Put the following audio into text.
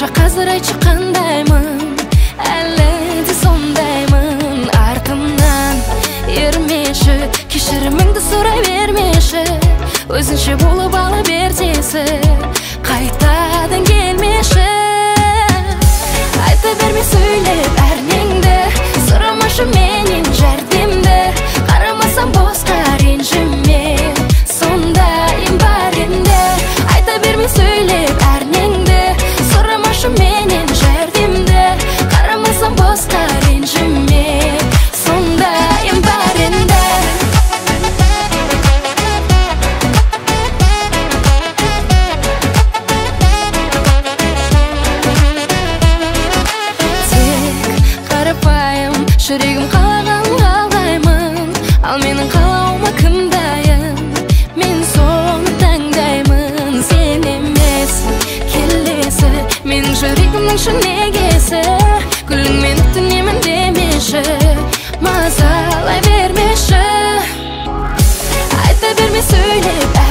Болмаша қазір айтшы қандаймын, әлі де сондаймын. Артымнан ермеші, кешіріміңді сұрай бермеші, өзінше болып ала бер десіп, қайтадан келмеші. Айта берме сөйлеп әрнеңді, сұрамашы менен жәрдемді, қарамасам босқа ренжіме, сондайым бар енді. Айта берме сөйлеп әрнеңді, сұрамашы менен жәрдемді, қарамасам босқа ренжіме, сондайым бар енді. Жүрегім қалаған қалаймын, ал менің қалауыма кім дайын? Мен соны таңдаймын, сен емес келесі менің жүрегімнің шын егесі. Гүліңмен түнемін демеші, мазалай бермеші. Айта берме сөйлеп